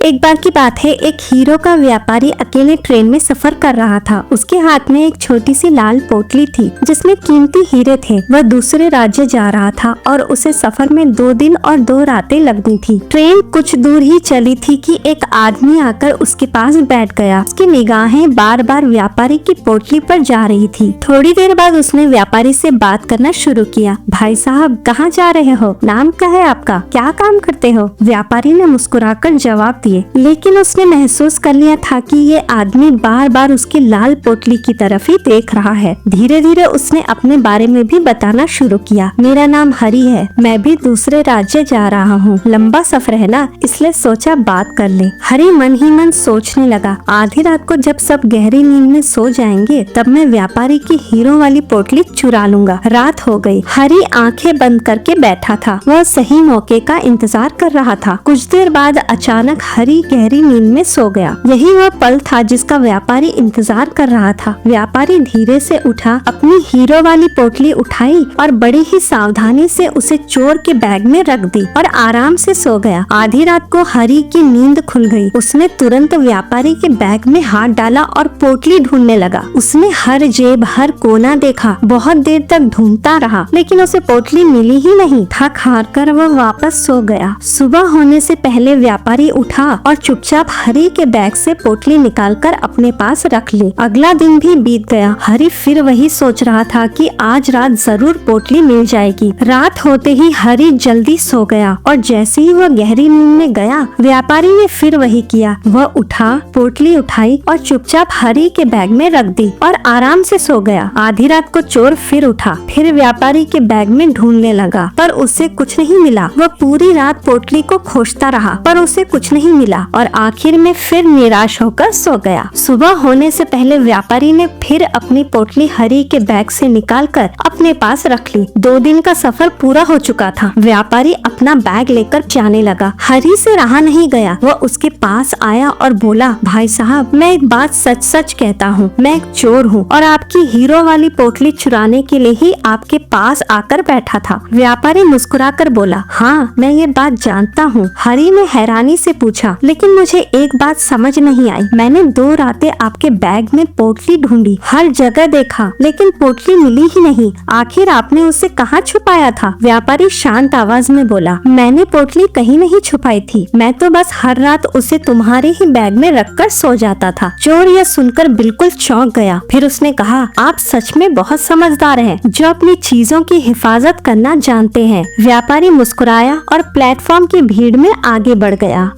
एक बार की बात है, एक हीरो का व्यापारी अकेले ट्रेन में सफर कर रहा था। उसके हाथ में एक छोटी सी लाल पोटली थी जिसमें कीमती हीरे थे। वह दूसरे राज्य जा रहा था और उसे सफर में 2 दिन और 2 रातें लगनी थी। ट्रेन कुछ दूर ही चली थी कि एक आदमी आकर उसके पास बैठ गया। उसकी निगाहें बार बार व्यापारी की पोटली पर जा रही थी। थोड़ी देर बाद उसने व्यापारी से बात करना शुरू किया। भाई साहब, कहाँ जा रहे हो? नाम क्या है आपका? क्या काम करते हो? व्यापारी ने मुस्कुराकर जवाब दिया, लेकिन उसने महसूस कर लिया था कि ये आदमी बार बार उसकी लाल पोटली की तरफ ही देख रहा है। धीरे धीरे उसने अपने बारे में भी बताना शुरू किया। मेरा नाम हरी है, मैं भी दूसरे राज्य जा रहा हूँ। लंबा सफर है ना, इसलिए सोचा बात कर ले। हरी मन ही मन सोचने लगा, आधी रात को जब सब गहरी नींद में सो जाएंगे तब मैं व्यापारी की हीरो वाली पोटली चुरा लूंगा। रात हो गई। हरी आंखें बंद करके बैठा था। वह सही मौके का इंतजार कर रहा था। कुछ देर बाद अचानक हरी गहरी नींद में सो गया। यही वह पल था जिसका व्यापारी इंतजार कर रहा था। व्यापारी धीरे से उठा, अपनी हीरो वाली पोटली उठाई और बड़ी ही सावधानी से उसे चोर के बैग में रख दी और आराम से सो गया। आधी रात को हरी की नींद खुल गई। उसने तुरंत व्यापारी के बैग में हाथ डाला और पोटली ढूंढने लगा। उसने हर जेब, हर कोना देखा। बहुत देर तक ढूंढता रहा, लेकिन उसे पोटली मिली ही नहीं। थक हार कर वह वापस सो गया। सुबह होने से पहले व्यापारी उठा और चुपचाप हरी के बैग से पोटली निकालकर अपने पास रख ली। अगला दिन भी बीत गया। हरी फिर वही सोच रहा था कि आज रात जरूर पोटली मिल जाएगी। रात होते ही हरी जल्दी सो गया और जैसे ही वह गहरी नींद में गया, व्यापारी ने फिर वही किया। वह उठा, पोटली उठाई और चुपचाप हरी के बैग में रख दी और आराम से सो गया। आधी रात को चोर फिर उठा, फिर व्यापारी के बैग में ढूंढने लगा, पर उसे कुछ नहीं मिला। वह पूरी रात पोटली को खोजता रहा, पर उसे कुछ नहीं मिला और आखिर में फिर निराश होकर सो गया। सुबह होने से पहले व्यापारी ने फिर अपनी पोटली हरी के बैग से निकालकर अपने पास रख ली। 2 दिन का सफर पूरा हो चुका था। व्यापारी अपना बैग लेकर जाने लगा। हरी से रहा नहीं गया। वह उसके पास आया और बोला, भाई साहब, मैं एक बात सच सच कहता हूँ, मैं एक चोर हूँ और आपकी हीरो वाली पोटली चुराने के लिए ही आपके पास आकर बैठा था। व्यापारी मुस्कुराकर बोला, हाँ, मैं ये बात जानता हूँ। हरी ने हैरानी से पूछा, लेकिन मुझे एक बात समझ नहीं आई। मैंने 2 रातें आपके बैग में पोटली ढूंढी, हर जगह देखा, लेकिन पोटली मिली ही नहीं। आखिर आपने उसे कहाँ छुपाया था? व्यापारी शांत आवाज में बोला, मैंने पोटली कहीं नहीं छुपाई थी। मैं तो बस हर रात उसे तुम्हारे ही बैग में रखकर सो जाता था। चोर यह सुनकर बिल्कुल चौंक गया। फिर उसने कहा, आप सच में बहुत समझदार हैं, जो अपनी चीजों की हिफाजत करना जानते हैं। व्यापारी मुस्कुराया और प्लेटफॉर्म की भीड़ में आगे बढ़ गया।